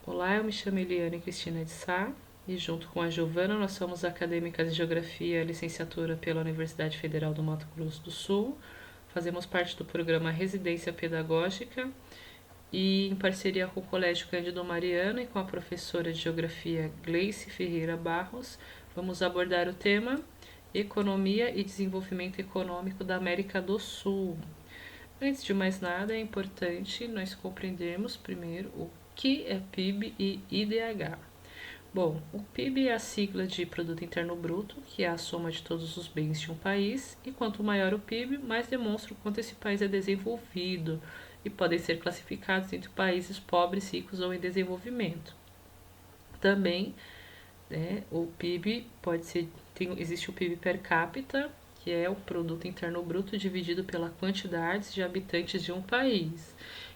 Olá, eu me chamo Eliane Cristina de Sá e junto com a Giovana nós somos acadêmicas de Geografia, licenciatura pela Universidade Federal do Mato Grosso do Sul. Fazemos parte do programa Residência Pedagógica e em parceria com o Colégio Cândido Mariano e com a professora de Geografia Gleice Ferreira Barros, vamos abordar o tema Economia e Desenvolvimento Econômico da América do Sul. Antes de mais nada, é importante nós compreendermos primeiro o que é PIB e IDH. Bom, o PIB é a sigla de Produto Interno Bruto, que é a soma de todos os bens de um país, e quanto maior o PIB, mais demonstra o quanto esse país é desenvolvido, e podem ser classificados entre países pobres, ricos ou em desenvolvimento. Também, o PIB existe o PIB per capita, que é o Produto Interno Bruto dividido pela quantidade de habitantes de um país.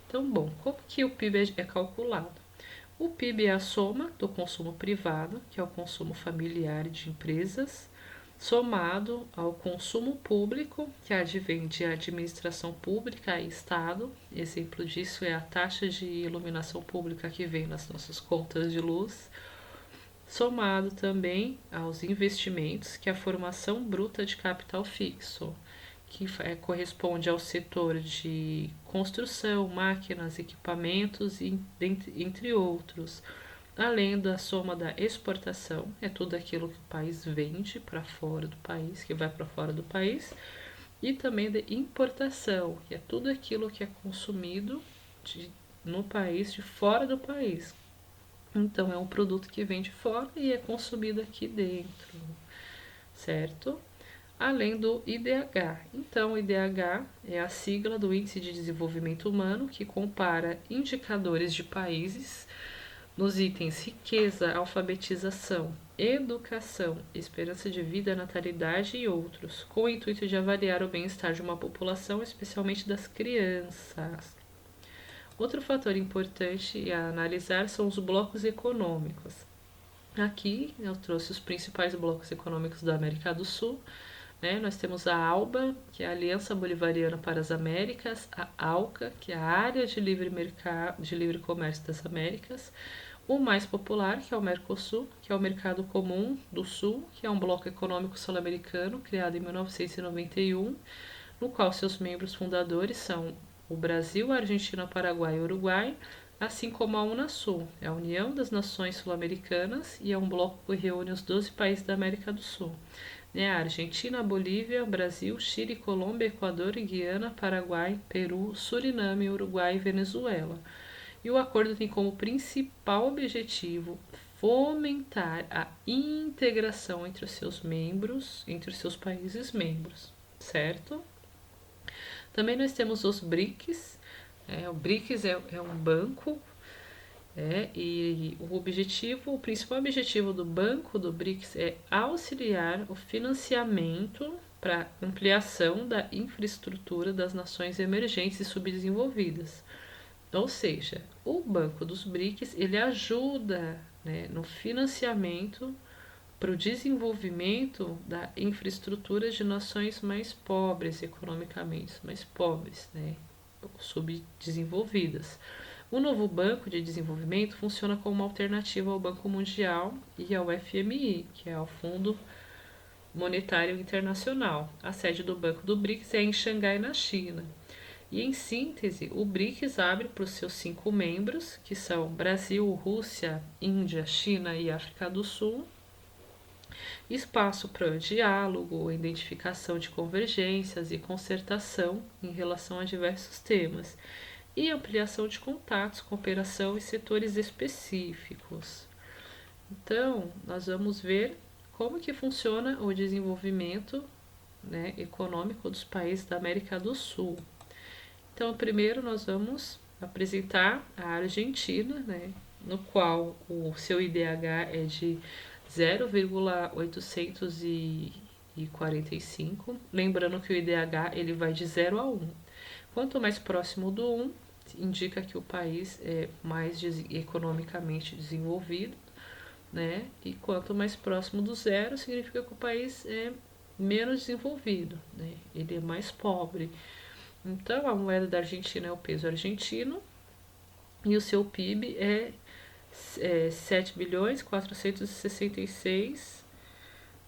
Então, bom, como que o PIB é calculado? O PIB é a soma do consumo privado, que é o consumo familiar de empresas, somado ao consumo público, que advém de administração pública e Estado. Exemplo disso é a taxa de iluminação pública que vem nas nossas contas de luz, somado também aos investimentos, que é a formação bruta de capital fixo, que corresponde ao setor de construção, máquinas, equipamentos, entre outros. Além da soma da exportação, é tudo aquilo que o país vende para fora do país, que vai para fora do país, e também da importação, que é tudo aquilo que é consumido no país, de fora do país. Então, é um produto que vem de fora e é consumido aqui dentro, certo? Além do IDH. Então, o IDH é a sigla do Índice de Desenvolvimento Humano, que compara indicadores de países nos itens riqueza, alfabetização, educação, esperança de vida, natalidade e outros, com o intuito de avaliar o bem-estar de uma população, especialmente das crianças. Outro fator importante a analisar são os blocos econômicos. Aqui eu trouxe os principais blocos econômicos da América do Sul. Nós temos a ALBA, que é a Aliança Bolivariana para as Américas, a ALCA, que é a Área de Livre Comércio das Américas, o mais popular, que é o Mercosul, que é o Mercado Comum do Sul, que é um bloco econômico sul-americano criado em 1991, no qual seus membros fundadores são o Brasil, a Argentina, Paraguai e Uruguai, assim como a Unasul, é a União das Nações Sul-Americanas e é um bloco que reúne os 12 países da América do Sul. A Argentina, Bolívia, Brasil, Chile, Colômbia, Equador, Guiana, Paraguai, Peru, Suriname, Uruguai e Venezuela. E o acordo tem como principal objetivo fomentar a integração entre os seus membros, entre os seus países membros, certo? Também nós temos os BRICS. O BRICS é um banco e o principal objetivo do Banco do BRICS é auxiliar o financiamento para ampliação da infraestrutura das nações emergentes e subdesenvolvidas. Ou seja, o Banco dos BRICS ele ajuda no financiamento para o desenvolvimento da infraestrutura de nações mais pobres economicamente, mais pobres, subdesenvolvidas. O novo Banco de Desenvolvimento funciona como uma alternativa ao Banco Mundial e ao FMI, que é o Fundo Monetário Internacional. A sede do Banco do BRICS é em Xangai, na China. E em síntese, o BRICS abre para os seus 5 membros, que são Brasil, Rússia, Índia, China e África do Sul, espaço para diálogo, identificação de convergências e concertação em relação a diversos temas, e ampliação de contatos, cooperação e setores específicos. Então, nós vamos ver como que funciona o desenvolvimento econômico dos países da América do Sul. Então, primeiro nós vamos apresentar a Argentina, no qual o seu IDH é de 0,845. Lembrando que o IDH ele vai de 0 a 1. Quanto mais próximo do 1, indica que o país é mais economicamente desenvolvido, e quanto mais próximo do 0, significa que o país é menos desenvolvido, ele é mais pobre. Então, a moeda da Argentina é o peso argentino e o seu PIB é 7 bilhões 466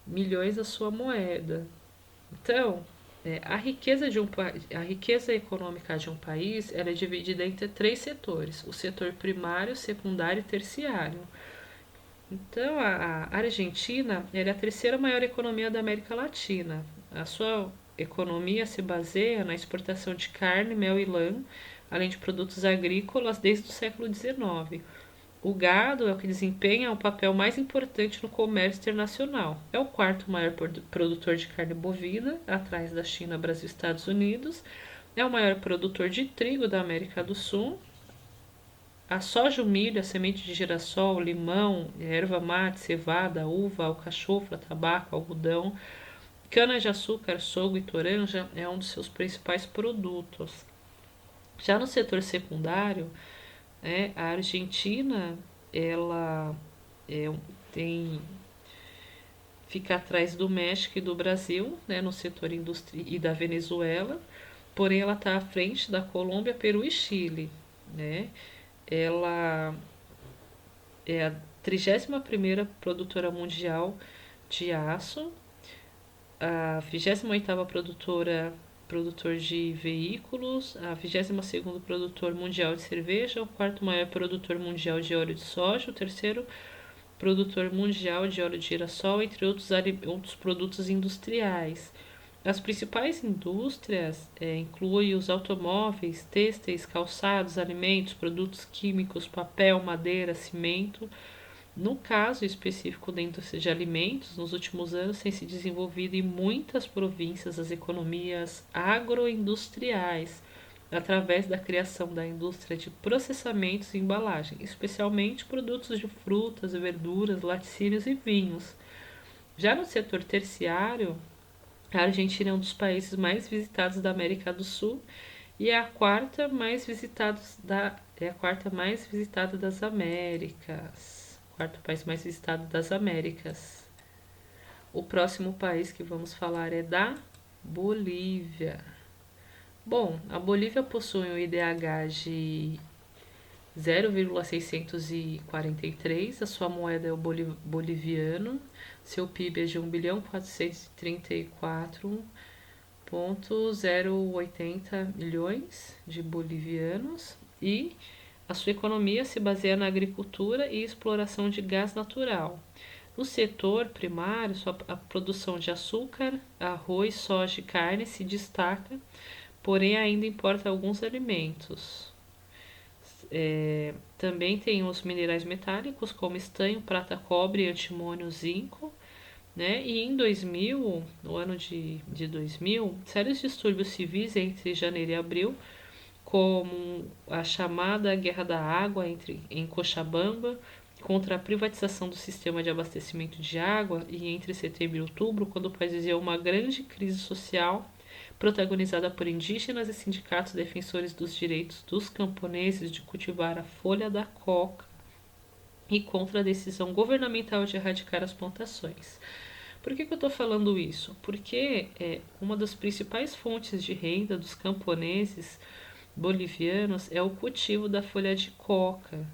milhões a sua moeda. Então, a riqueza econômica de um país ela é dividida entre três setores: o setor primário, secundário e terciário. Então, a Argentina é a terceira maior economia da América Latina. A sua economia se baseia na exportação de carne, mel e lã, além de produtos agrícolas desde o século XIX. O gado é o que desempenha o papel mais importante no comércio internacional. É o quarto maior produtor de carne bovina, atrás da China, Brasil e Estados Unidos. É o maior produtor de trigo da América do Sul. A soja, o milho, a semente de girassol, limão, erva mate, cevada, uva, alcachofra, tabaco, algodão, cana-de-açúcar, sorgo e toranja é um dos seus principais produtos. Já no setor secundário, a Argentina ela é, tem fica atrás do México e do Brasil, né, no setor indústria e da Venezuela, porém ela está à frente da Colômbia, Peru e Chile, né? Ela é a 31ª produtora mundial de aço, a 28ª produtor de veículos, a 22º produtor mundial de cerveja, o quarto maior produtor mundial de óleo de soja, o terceiro produtor mundial de óleo de girassol, entre outros produtos industriais. As principais indústrias incluem os automóveis, têxteis, calçados, alimentos, produtos químicos, papel, madeira, cimento. No caso específico da indústria de alimentos, nos últimos anos tem se desenvolvido em muitas províncias as economias agroindustriais, através da criação da indústria de processamentos e embalagem, especialmente produtos de frutas, verduras, laticínios e vinhos. Já no setor terciário, a Argentina é um dos países mais visitados da América do Sul e é a quarta mais visitada das Américas. Quarto país mais visitado das Américas. O próximo país que vamos falar é da Bolívia. Bom, a Bolívia possui um IDH de 0,643, a sua moeda é o boliviano, seu PIB é de 1.434,080 milhões de bolivianos e a sua economia se baseia na agricultura e exploração de gás natural. No setor primário, a produção de açúcar, arroz, soja e carne se destaca, porém ainda importa alguns alimentos. Também tem os minerais metálicos como estanho, prata, cobre, antimônio, zinco, né? E em 2000, no ano de 2000, sérios distúrbios civis entre janeiro e abril, como a chamada Guerra da Água em Cochabamba, contra a privatização do sistema de abastecimento de água, e entre setembro e outubro, quando o país vivia uma grande crise social protagonizada por indígenas e sindicatos defensores dos direitos dos camponeses de cultivar a folha da coca e contra a decisão governamental de erradicar as plantações. Por que eu estou falando isso? Porque uma das principais fontes de renda dos camponeses bolivianos é o cultivo da folha de coca.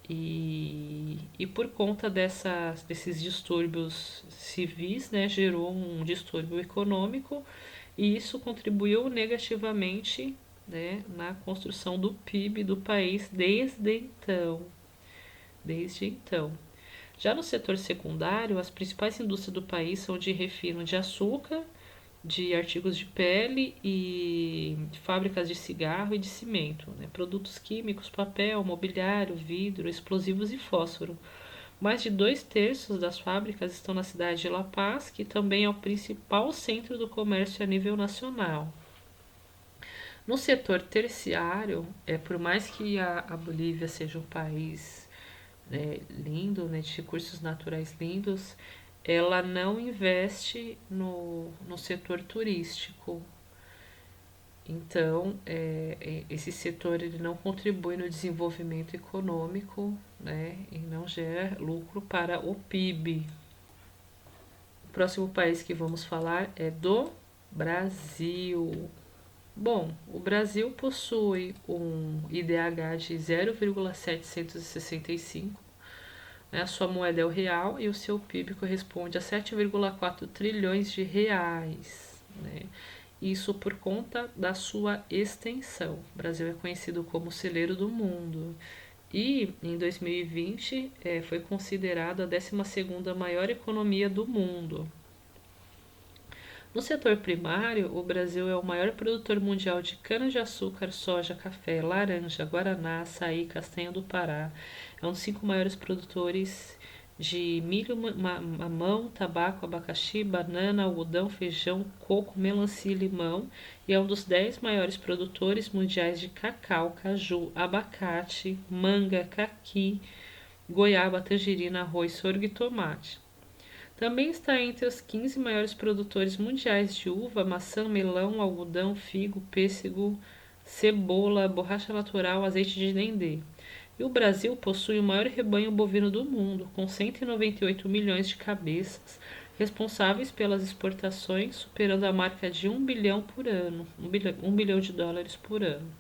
E por conta desses distúrbios civis, né, gerou um distúrbio econômico e isso contribuiu negativamente, né, na construção do PIB do país desde então. Desde então. Já no setor secundário, as principais indústrias do país são de refino de açúcar, de artigos de pele e de fábricas de cigarro e de cimento, né? Produtos químicos, papel, mobiliário, vidro, explosivos e fósforo. Mais de 2/3 das fábricas estão na cidade de La Paz, que também é o principal centro do comércio a nível nacional. No setor terciário, por mais que a Bolívia seja um país lindo, né, de recursos naturais lindos, ela não investe no setor turístico. Então, esse setor ele não contribui no desenvolvimento econômico, né, e não gera lucro para o PIB. O próximo país que vamos falar é do Brasil. Bom, o Brasil possui um IDH de 0,765, né? A sua moeda é o real e o seu PIB corresponde a 7,4 trilhões de reais, né? Isso por conta da sua extensão. O Brasil é conhecido como o celeiro do mundo. E em 2020 foi considerado a 12ª maior economia do mundo. No setor primário, o Brasil é o maior produtor mundial de cana-de-açúcar, soja, café, laranja, guaraná, açaí, castanha do Pará. É um dos 5 maiores produtores de milho, mamão, tabaco, abacaxi, banana, algodão, feijão, coco, melancia e limão. E é um dos 10 maiores produtores mundiais de cacau, caju, abacate, manga, caqui, goiaba, tangerina, arroz, sorgo e tomate. Também está entre os 15 maiores produtores mundiais de uva, maçã, melão, algodão, figo, pêssego, cebola, borracha natural, azeite de dendê. E o Brasil possui o maior rebanho bovino do mundo, com 198 milhões de cabeças, responsáveis pelas exportações, superando a marca de 1 bilhão por ano, 1 bilhão de dólares por ano.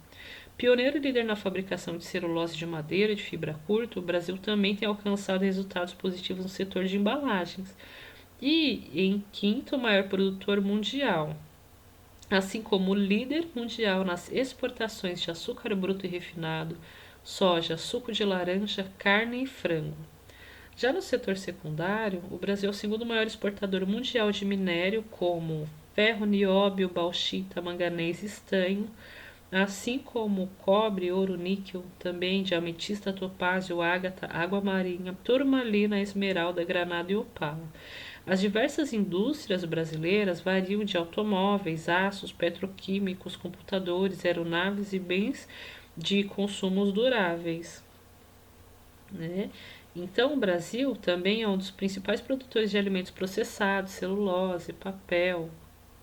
Pioneiro e líder na fabricação de celulose de madeira de fibra curta, o Brasil também tem alcançado resultados positivos no setor de embalagens e em quinto maior produtor mundial, assim como líder mundial nas exportações de açúcar bruto e refinado, soja, suco de laranja, carne e frango. Já no setor secundário, o Brasil é o segundo maior exportador mundial de minério, como ferro, nióbio, bauxita, manganês e estanho, assim como cobre, ouro, níquel, também de ametista, topázio, ágata, água marinha, turmalina, esmeralda, granada e opala. As diversas indústrias brasileiras variam de automóveis, aços, petroquímicos, computadores, aeronaves e bens de consumos duráveis, né? Então, o Brasil também é um dos principais produtores de alimentos processados, celulose, papel,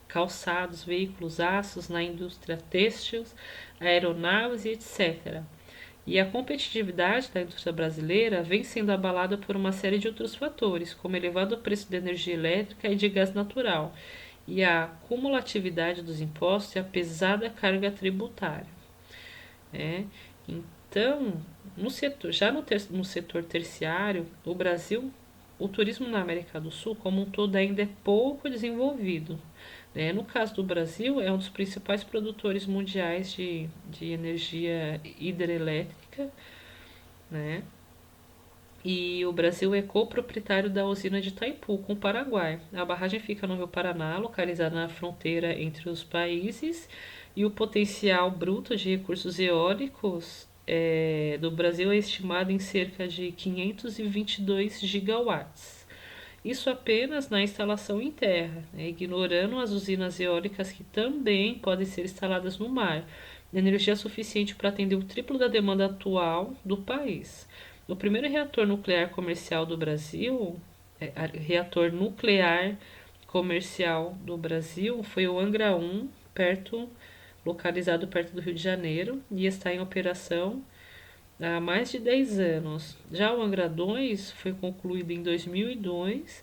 calçados, veículos, aços na indústria têxtil, aeronaves e etc. E a competitividade da indústria brasileira vem sendo abalada por uma série de outros fatores, como elevado preço da energia elétrica e de gás natural, e a cumulatividade dos impostos e a pesada carga tributária, né? Então, no setor terciário, o Brasil, o turismo na América do Sul como um todo ainda é pouco desenvolvido, né? No caso do Brasil, é um dos principais produtores mundiais de energia hidrelétrica, né? E o Brasil é coproprietário da usina de Itaipu, com o Paraguai. A barragem fica no Rio Paraná, localizada na fronteira entre os países, e o potencial bruto de recursos eólicos do Brasil é estimado em cerca de 522 gigawatts. Isso apenas na instalação em terra, né, ignorando as usinas eólicas que também podem ser instaladas no mar. Energia suficiente para atender o triplo da demanda atual do país. O primeiro reator nuclear comercial do Brasil, reator nuclear comercial do Brasil, foi o Angra 1, localizado perto do Rio de Janeiro, e está em operação há mais de 10 anos. Já o Angra 2 foi concluído em 2002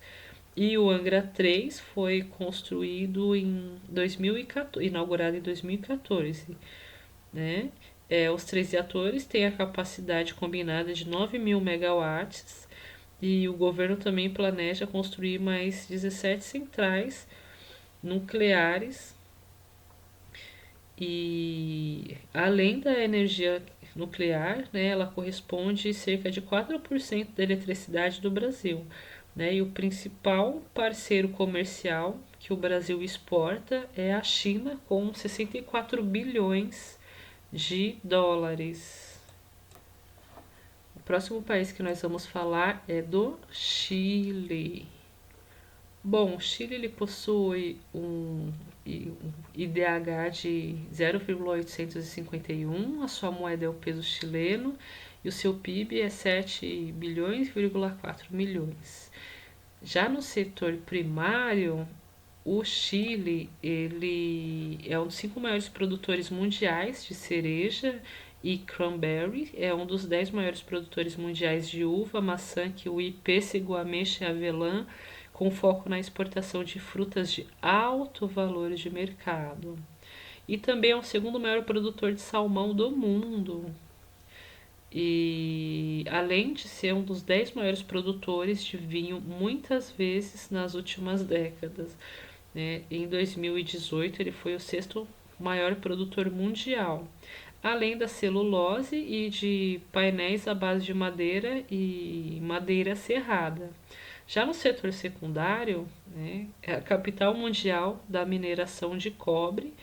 e o Angra 3 foi construído em 2014, inaugurado em 2014, né? Os 3 reatores têm a capacidade combinada de 9.000 megawatts e o governo também planeja construir mais 17 centrais nucleares. E além da energia nuclear, né, ela corresponde a cerca de 4% da eletricidade do Brasil, né? E o principal parceiro comercial que o Brasil exporta é a China, com 64 bilhões de dólares. O próximo país que nós vamos falar é do Chile. Bom, o Chile ele possui um IDH de 0,851, a sua moeda é o peso chileno e o seu PIB é 7 bilhões,4 milhões. Já no setor primário, o Chile ele é um dos 5 maiores produtores mundiais de cereja e cranberry, é um dos 10 maiores produtores mundiais de uva, maçã, kiwi, pêssego, ameixa e avelã, com foco na exportação de frutas de alto valor de mercado. e também é o segundo maior produtor de salmão do mundo. E além de ser um dos 10 maiores produtores de vinho, muitas vezes nas últimas décadas, né? Em 2018, ele foi o sexto maior produtor mundial, além da celulose e de painéis à base de madeira e madeira serrada. Já no setor secundário, né, é a capital mundial da mineração de cobre,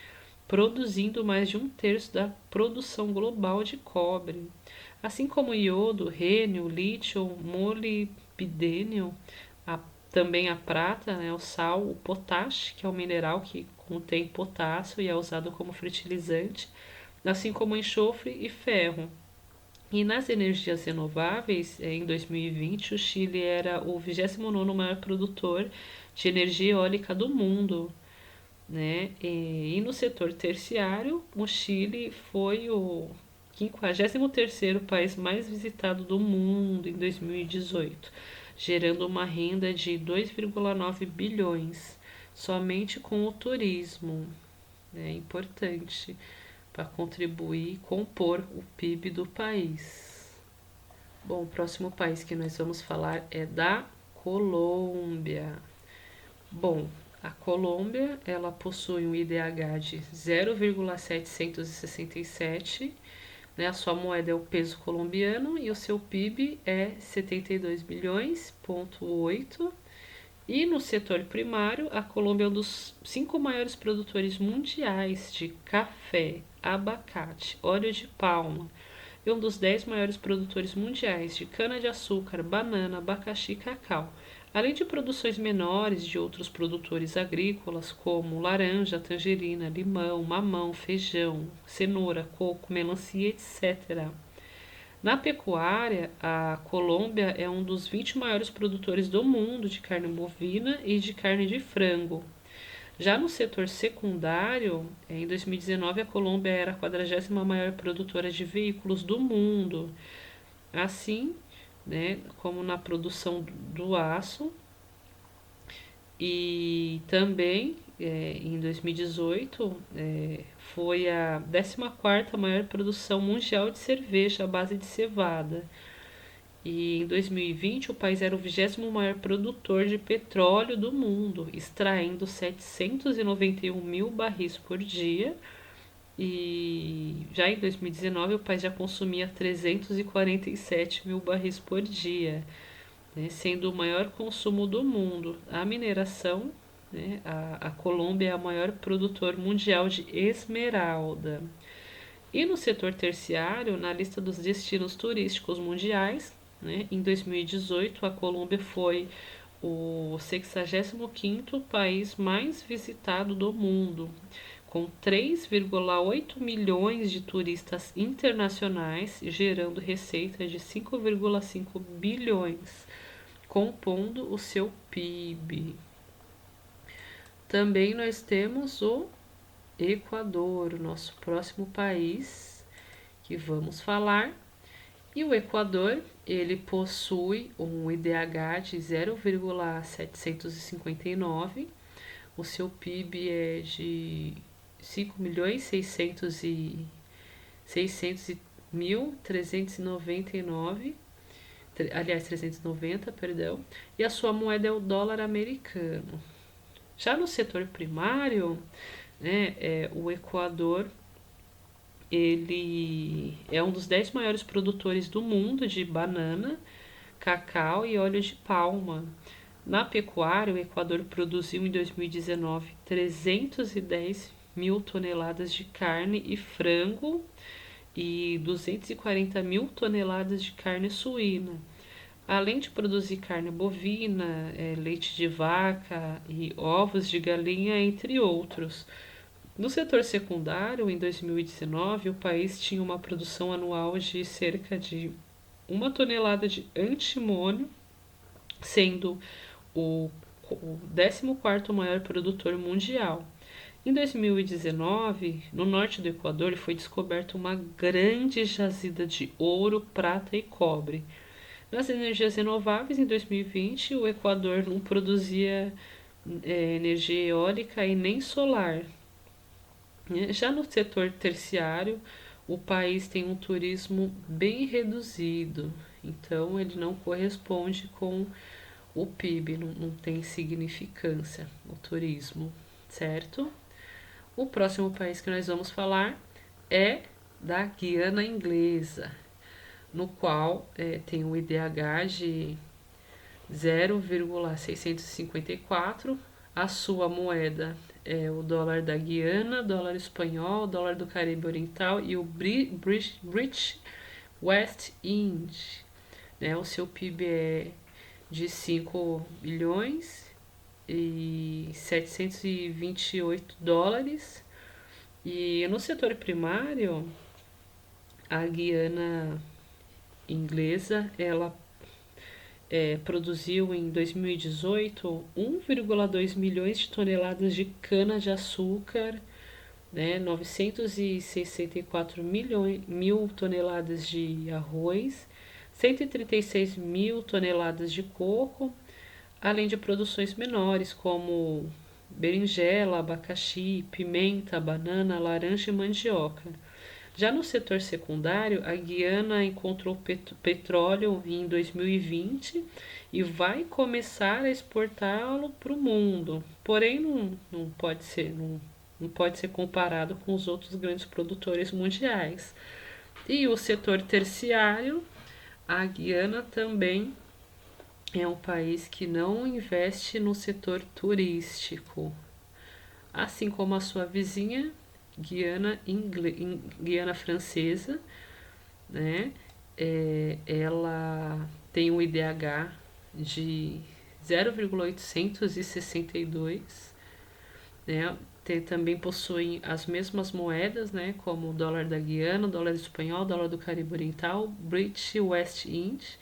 produzindo mais de um terço da produção global de cobre. Assim como iodo, rênio, lítio, molibdênio, a, também a prata, né, o sal, o potássio, que é um mineral que contém potássio e é usado como fertilizante, assim como enxofre e ferro. E nas energias renováveis, em 2020, o Chile era o 29º maior produtor de energia eólica do mundo, né? E no setor terciário, o Chile foi o 53º país mais visitado do mundo em 2018, gerando uma renda de 2,9 bilhões somente com o turismo. É importante para contribuir e compor o PIB do país. Bom, o próximo país que nós vamos falar é da Colômbia. Bom, a Colômbia, ela possui um IDH de 0,767, né? A sua moeda é o peso colombiano e o seu PIB é 72 bilhões,8. E no setor primário, a Colômbia é um dos 5 maiores produtores mundiais de café, abacate, óleo de palma e um dos 10 maiores produtores mundiais de cana-de-açúcar, banana, abacaxi e cacau, além de produções menores de outros produtores agrícolas como laranja, tangerina, limão, mamão, feijão, cenoura, coco, melancia, etc. Na pecuária, a Colômbia é um dos 20 maiores produtores do mundo de carne bovina e de carne de frango. Já no setor secundário, em 2019, a Colômbia era a 40ª maior produtora de veículos do mundo. Assim, né, como na produção do aço, e também em 2018 foi a 14ª maior produção mundial de cerveja à base de cevada. E em 2020 o país era o 20º maior produtor de petróleo do mundo, extraindo 791 mil barris por dia. E já em 2019 o país já consumia 347 mil barris por dia, né, sendo o maior consumo do mundo. A mineração, né, a Colômbia é o maior produtor mundial de esmeralda. E no setor terciário, na lista dos destinos turísticos mundiais, né, em 2018 a Colômbia foi o 65º país mais visitado do mundo, com 3,8 milhões de turistas internacionais, gerando receita de 5,5 bilhões, compondo o seu PIB. Também nós temos o Equador, o nosso próximo país que vamos falar. E o Equador, ele possui um IDH de 0,759, o seu PIB é de 5.600.399, aliás, 390, perdão, e a sua moeda é o dólar americano. Já no setor primário, né, o Equador, ele é um dos 10 maiores produtores do mundo de banana, cacau e óleo de palma. Na pecuária, o Equador produziu em 2019 310 mil toneladas de carne e frango e 240 mil toneladas de carne suína, além de produzir carne bovina, leite de vaca e ovos de galinha, entre outros. No setor secundário, em 2019, o país tinha uma produção anual de cerca de 1 tonelada de antimônio, sendo o 14º maior produtor mundial. Em 2019, no norte do Equador, foi descoberta uma grande jazida de ouro, prata e cobre. Nas energias renováveis, em 2020, o Equador não produzia energia eólica e nem solar. Já no setor terciário, o país tem um turismo bem reduzido, então ele não corresponde com o PIB, não tem significância o turismo, certo? O próximo país que nós vamos falar é da Guiana Inglesa, no qual tem o IDH de 0,654. A sua moeda é o dólar da Guiana, dólar espanhol, dólar do Caribe Oriental e o British West Indies. Né? O seu PIB é de 5 bilhões e 728 dólares. E no setor primário, a Guiana Inglesa, ela produziu em 2018 1,2 milhões de toneladas de cana-de-açúcar, né, 964 mil toneladas de arroz, 136 mil toneladas de coco, além de produções menores como berinjela, abacaxi, pimenta, banana, laranja e mandioca. Já no setor secundário, a Guiana encontrou petróleo em 2020 e vai começar a exportá-lo para o mundo. Porém, não pode ser comparado com os outros grandes produtores mundiais. E o setor terciário, a Guiana também é um país que não investe no setor turístico, assim como a sua vizinha Guiana Francesa, né? Ela tem um IDH de 0,862, né? Também possuem as mesmas moedas, né? Como o dólar da Guiana, o dólar espanhol, o dólar do Caribe Oriental, British West Indies,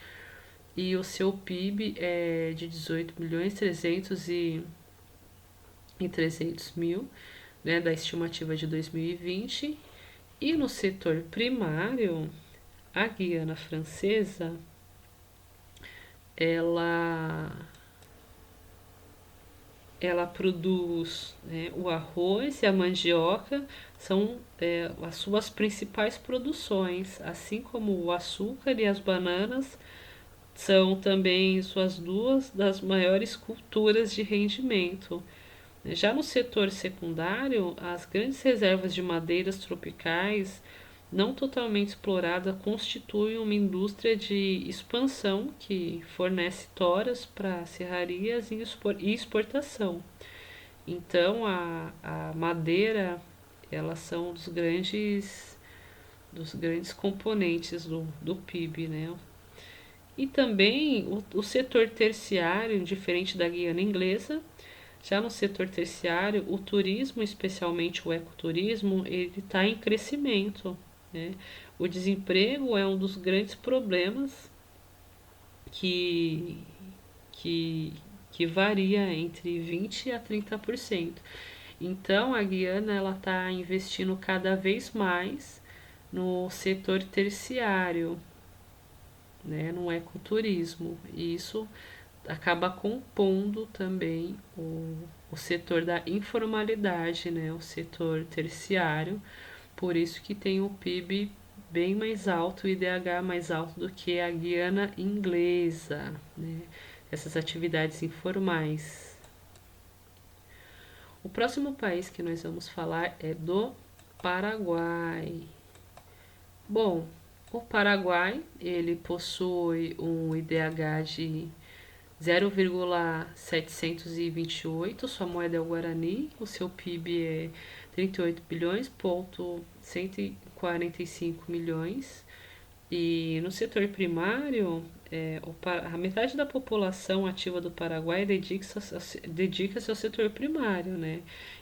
e o seu PIB é de 18 milhões 300 mil, né, da estimativa de 2020. E no setor primário, a Guiana Francesa, ela produz, né, o arroz e a mandioca, são as suas principais produções, assim como o açúcar e as bananas são também suas duas das maiores culturas de rendimento. Já no setor secundário, as grandes reservas de madeiras tropicais não totalmente explorada constituem uma indústria de expansão que fornece toras para serrarias e exportação. Então, a madeira, elas são dos grandes componentes do PIB, né? E também o setor terciário, diferente da Guiana Inglesa, já no setor terciário, o turismo, especialmente o ecoturismo, ele está em crescimento, né? O desemprego é um dos grandes problemas que, que, que varia entre 20% a 30%. Então, a Guiana ela está investindo cada vez mais no setor terciário, né, no ecoturismo. E isso acaba compondo também o setor da informalidade, né, o setor terciário, por isso que tem o PIB bem mais alto, o IDH mais alto do que a Guiana Inglesa, né, essas atividades informais. O próximo país que nós vamos falar é do Paraguai. Bom, o Paraguai, ele possui um IDH de 0,728, sua moeda é o Guarani, o seu PIB é 38 bilhões, ponto 145 milhões. E no setor primário, a metade da população ativa do Paraguai dedica-se ao setor primário, né?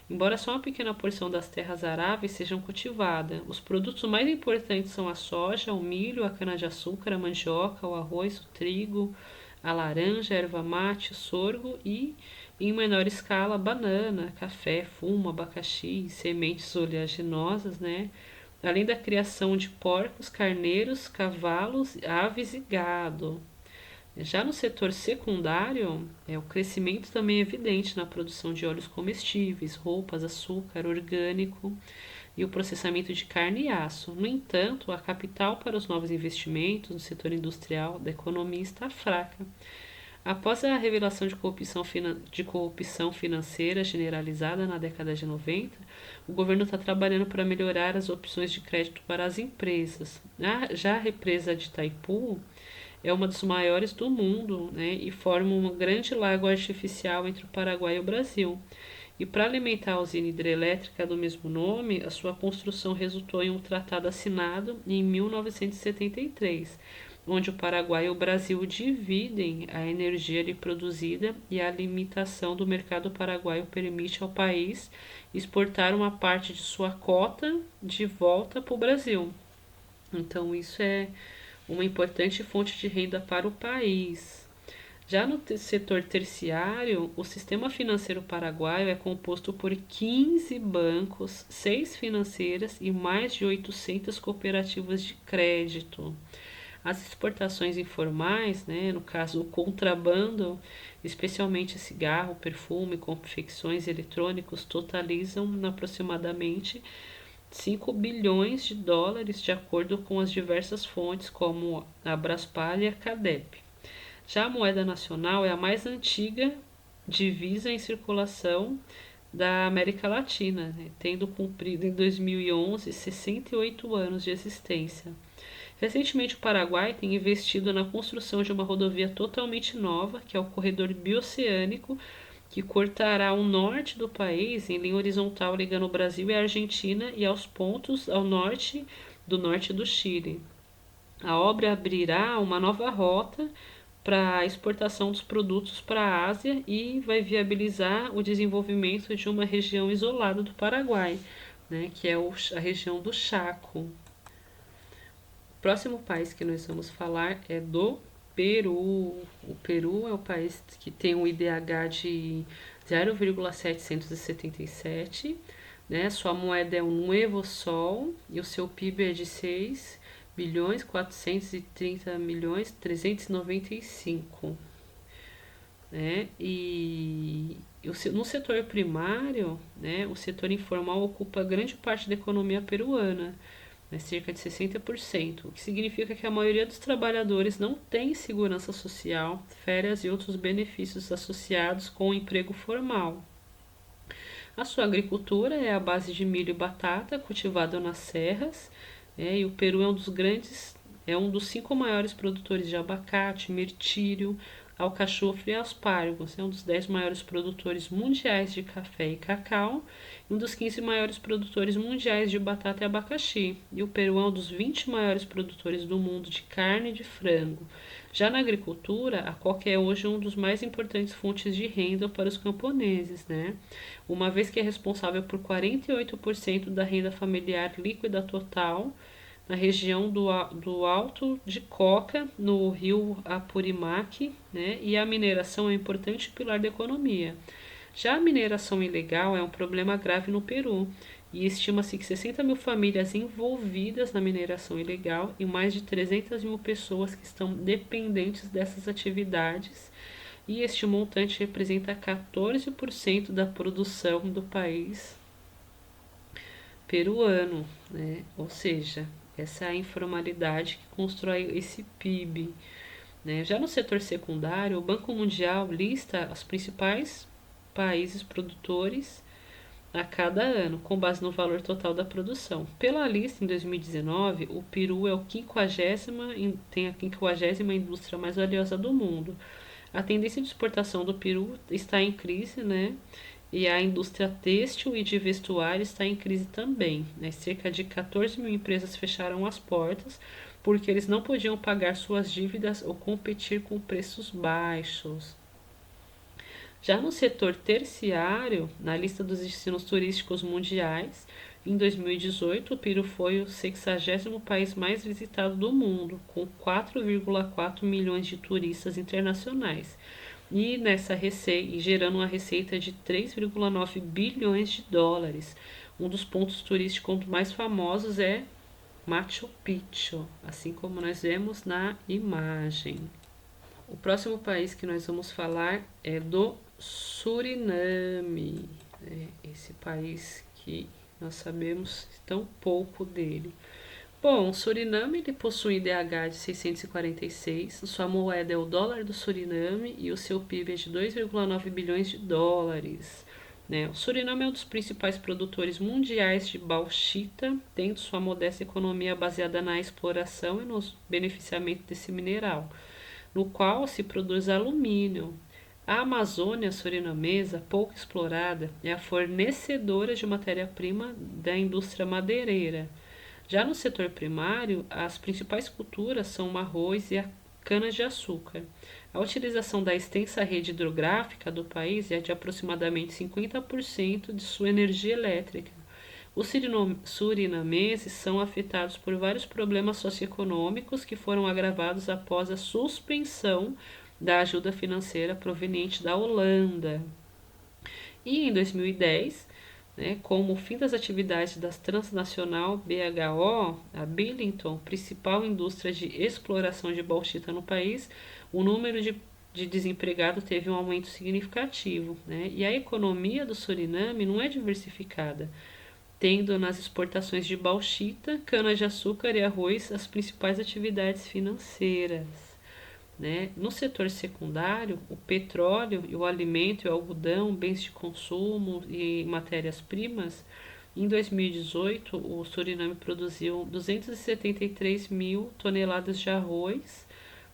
Embora só uma pequena porção das terras aráveis sejam cultivadas, os produtos mais importantes são a soja, o milho, a cana-de-açúcar, a mandioca, o arroz, o trigo, a laranja, a erva mate, o sorgo e, em menor escala, banana, café, fumo, abacaxi, sementes oleaginosas, né? Além da criação de porcos, carneiros, cavalos, aves e gado. Já no setor secundário, o crescimento também é evidente na produção de óleos comestíveis, roupas, açúcar orgânico e o processamento de carne e aço. No entanto, a capital para os novos investimentos no setor industrial da economia está fraca. Após a revelação de corrupção financeira generalizada na década de 90, o governo está trabalhando para melhorar as opções de crédito para as empresas. Já a represa de Itaipu é uma das maiores do mundo, né, e forma um grande lago artificial entre o Paraguai e o Brasil. E para alimentar a usina hidrelétrica do mesmo nome, a sua construção resultou em um tratado assinado em 1973, onde o Paraguai e o Brasil dividem a energia ali produzida e a limitação do mercado paraguaio permite ao país exportar uma parte de sua cota de volta para o Brasil. Então, isso é uma importante fonte de renda para o país. Já no setor terciário, o sistema financeiro paraguaio é composto por 15 bancos, 6 financeiras e mais de 800 cooperativas de crédito. As exportações informais, né, no caso o contrabando, especialmente cigarro, perfume, confecções eletrônicos, totalizam aproximadamente 5 bilhões de dólares, de acordo com as diversas fontes, como a Braspal e a CADEP. Já a moeda nacional é a mais antiga divisa em circulação da América Latina, né, tendo cumprido em 2011 68 anos de existência. Recentemente, o Paraguai tem investido na construção de uma rodovia totalmente nova, que é o Corredor Bioceânico, que cortará o norte do país em linha horizontal ligando o Brasil e a Argentina e aos pontos ao norte do Chile. A obra abrirá uma nova rota para a exportação dos produtos para a Ásia e vai viabilizar o desenvolvimento de uma região isolada do Paraguai, né, que é a região do Chaco. O próximo país que nós vamos falar é do Peru. O Peru é o país que tem um IDH de 0,777, né? Sua moeda é o Nuevo Sol e o seu PIB é de 6 bilhões 430 milhões 395, né? E no setor primário, né, o setor informal ocupa grande parte da economia peruana, né, cerca de 60%, o que significa que a maioria dos trabalhadores não tem segurança social, férias e outros benefícios associados com o emprego formal. A sua agricultura é a base de milho e batata, cultivada nas serras, e o Peru é um dos 5 maiores produtores de abacate, mirtilo, alcachofre e aspargos. É um dos 10 maiores produtores mundiais de café e cacau e um dos 15 maiores produtores mundiais de batata e abacaxi. E o Peru é um dos 20 maiores produtores do mundo de carne e de frango. Já na agricultura, a coca é hoje um dos mais importantes fontes de renda para os camponeses, né? Uma vez que é responsável por 48% da renda familiar líquida total na região do Alto de Coca, no rio Apurimac, né? E a mineração é um importante pilar da economia. Já a mineração ilegal é um problema grave no Peru, e estima-se que 60 mil famílias envolvidas na mineração ilegal e mais de 300 mil pessoas que estão dependentes dessas atividades, e este montante representa 14% da produção do país peruano, né? Ou seja, essa é a informalidade que constrói esse PIB, né? Já no setor secundário, o Banco Mundial lista os principais países produtores a cada ano, com base no valor total da produção. Pela lista, em 2019, o Peru é tem a 50ª indústria mais valiosa do mundo. A tendência de exportação do Peru está em crise, né? E a indústria têxtil e de vestuário está em crise também, né? Cerca de 14 mil empresas fecharam as portas porque eles não podiam pagar suas dívidas ou competir com preços baixos. Já no setor terciário, na lista dos destinos turísticos mundiais, em 2018, o Peru foi o 60º país mais visitado do mundo, com 4,4 milhões de turistas internacionais, e gerando uma receita de 3,9 bilhões de dólares. Um dos pontos turísticos mais famosos é Machu Picchu, assim como nós vemos na imagem. o próximo país que nós vamos falar é do Suriname, né? Esse país que nós sabemos tão pouco dele. Bom, o Suriname ele possui IDH de 646, sua moeda é o dólar do Suriname e o seu PIB é de 2,9 bilhões de dólares. Né? O Suriname é um dos principais produtores mundiais de bauxita, tendo sua modesta economia baseada na exploração e no beneficiamento desse mineral, no qual se produz alumínio. A Amazônia surinamesa, pouco explorada, é a fornecedora de matéria-prima da indústria madeireira. Já no setor primário, as principais culturas são o arroz e a cana-de-açúcar. A utilização da extensa rede hidrográfica do país é de aproximadamente 50% de sua energia elétrica. Os surinameses são afetados por vários problemas socioeconômicos que foram agravados após a suspensão da ajuda financeira proveniente da Holanda. E em 2010, né, como o fim das atividades da transnacional BHO, a Billington, principal indústria de exploração de bauxita no país, o número de desempregados teve um aumento significativo. Né, e a economia do Suriname não é diversificada, tendo nas exportações de bauxita, cana-de-açúcar e arroz as principais atividades financeiras. Né? No setor secundário, o petróleo, e o alimento e o algodão, bens de consumo e matérias-primas, em 2018 o Suriname produziu 273 mil toneladas de arroz,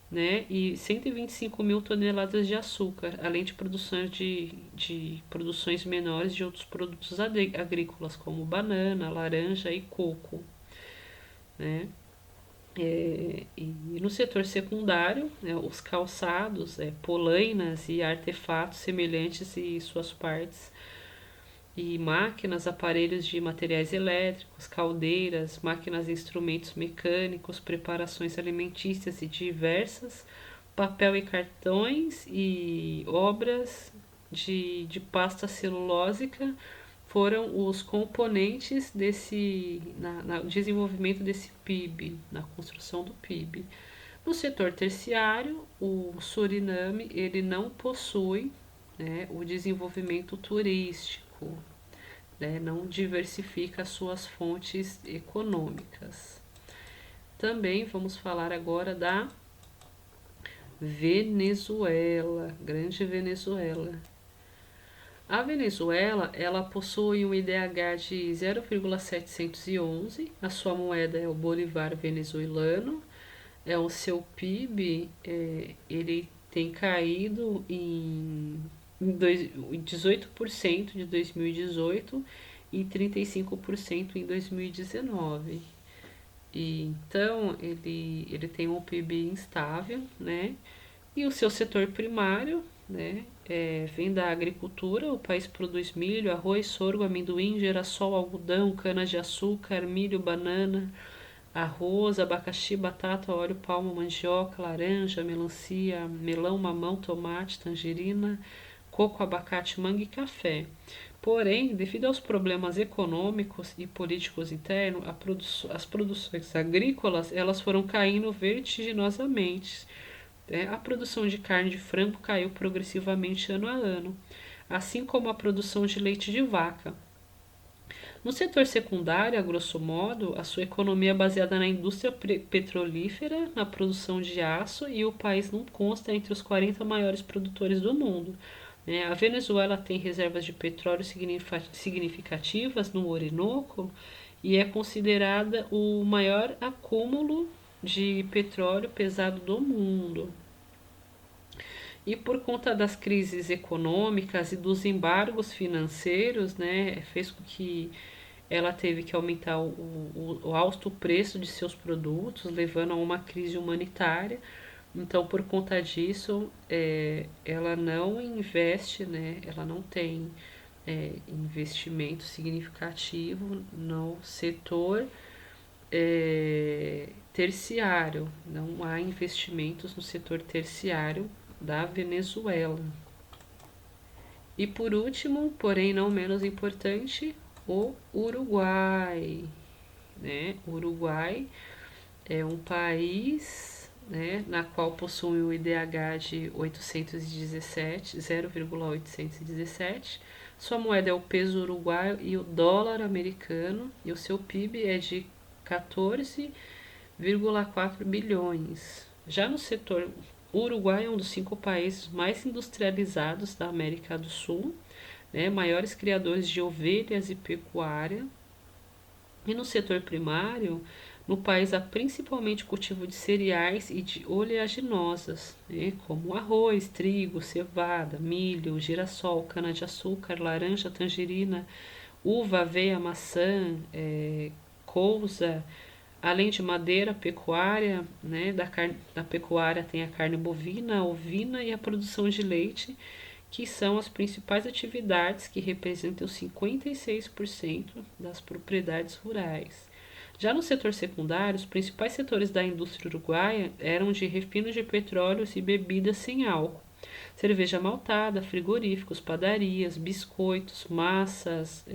né, e 125 mil toneladas de açúcar, além de produções menores de outros produtos agrícolas, como banana, laranja e coco. Né? E no setor secundário, né, os calçados, polainas e artefatos semelhantes e suas partes, e máquinas, aparelhos de materiais elétricos, caldeiras, máquinas e instrumentos mecânicos, preparações alimentícias e diversas, papel e cartões e obras de pasta celulósica foram os componentes no desenvolvimento desse PIB, na construção do PIB. No setor terciário, o Suriname ele não possui, né, o desenvolvimento turístico, né, não diversifica as suas fontes econômicas. Também vamos falar agora da Venezuela, grande Venezuela. A Venezuela, ela possui um IDH de 0,711, a sua moeda é o bolívar venezuelano, o seu PIB, ele tem caído em 18% de 2018 e 35% em 2019. Então, ele tem um PIB instável, né? E o seu setor primário, né, vem da agricultura. O país produz milho, arroz, sorgo, amendoim, girassol, algodão, cana-de-açúcar, milho, banana, arroz, abacaxi, batata, óleo, palma, mandioca, laranja, melancia, melão, mamão, tomate, tangerina, coco, abacate, manga e café. Porém, devido aos problemas econômicos e políticos internos, as produções agrícolas elas foram caindo vertiginosamente. A produção de carne de frango caiu progressivamente ano a ano, assim como a produção de leite de vaca. No setor secundário, a grosso modo, a sua economia é baseada na indústria petrolífera, na produção de aço, e o país não consta entre os 40 maiores produtores do mundo. A Venezuela tem reservas de petróleo significativas no Orinoco e é considerada o maior acúmulo de petróleo pesado do mundo. E por conta das crises econômicas e dos embargos financeiros, né, fez com que ela teve que aumentar o alto preço de seus produtos, levando a uma crise humanitária. Então, por conta disso, ela não investe, né, ela não tem investimento significativo no setor terciário. Não há investimentos no setor terciário da Venezuela. E por último, porém não menos importante, o Uruguai. Né? O Uruguai é um país, né, na qual possui o IDH de 817, 0,817. Sua moeda é o peso uruguaio e o dólar americano, e o seu PIB é de 14,4 bilhões. Já no setor, o Uruguai é um dos 5 países mais industrializados da América do Sul, né, maiores criadores de ovelhas e pecuária. E no setor primário, no país há principalmente cultivo de cereais e de oleaginosas, né, como arroz, trigo, cevada, milho, girassol, cana-de-açúcar, laranja, tangerina, uva, aveia, maçã, couza, além de madeira, pecuária, né, da pecuária tem a carne bovina, a ovina e a produção de leite, que são as principais atividades que representam 56% das propriedades rurais. Já no setor secundário, os principais setores da indústria uruguaia eram de refino de petróleos e bebidas sem álcool, cerveja maltada, frigoríficos, padarias, biscoitos, massas,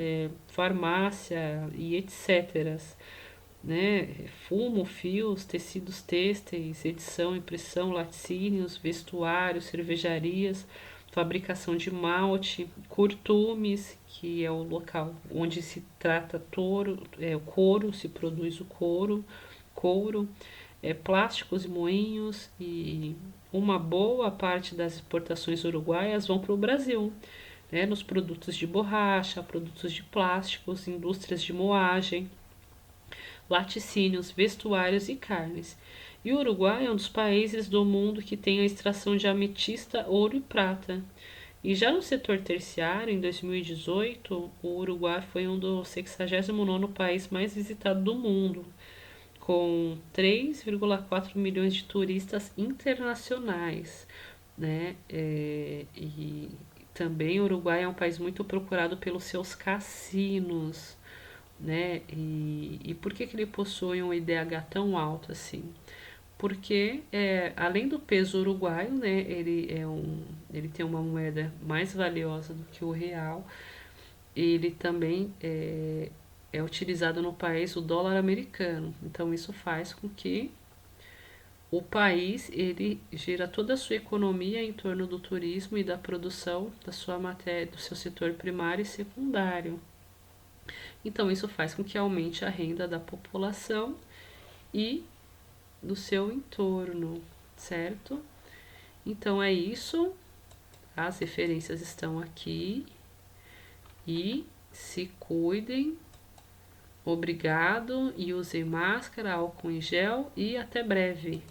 farmácia e etc. Né? Fumo, fios, tecidos têxteis, edição, impressão, laticínios, vestuários, cervejarias, fabricação de malte, curtumes, que é o local onde se trata o couro, se produz o couro, plásticos e moinhos, e uma boa parte das exportações uruguaias vão para o Brasil, né, nos produtos de borracha, produtos de plásticos, indústrias de moagem, laticínios, vestuários e carnes. E o Uruguai é um dos países do mundo que tem a extração de ametista, ouro e prata. E já no setor terciário, em 2018, o Uruguai foi um dos 69º país mais visitado do mundo, com 3,4 milhões de turistas internacionais, né? E também o Uruguai é um país muito procurado pelos seus cassinos, né? E por que ele possui um IDH tão alto assim? Porque além do peso uruguaio, né, ele tem uma moeda mais valiosa do que o real. Ele também é utilizado no país o dólar americano. Então isso faz com que o país ele gira toda a sua economia em torno do turismo e da produção da sua matéria, do seu setor primário e secundário. Então isso faz com que aumente a renda da população e do seu entorno, certo? Então é isso. As referências estão aqui e se cuidem. Obrigado e usem máscara, álcool em gel e até breve.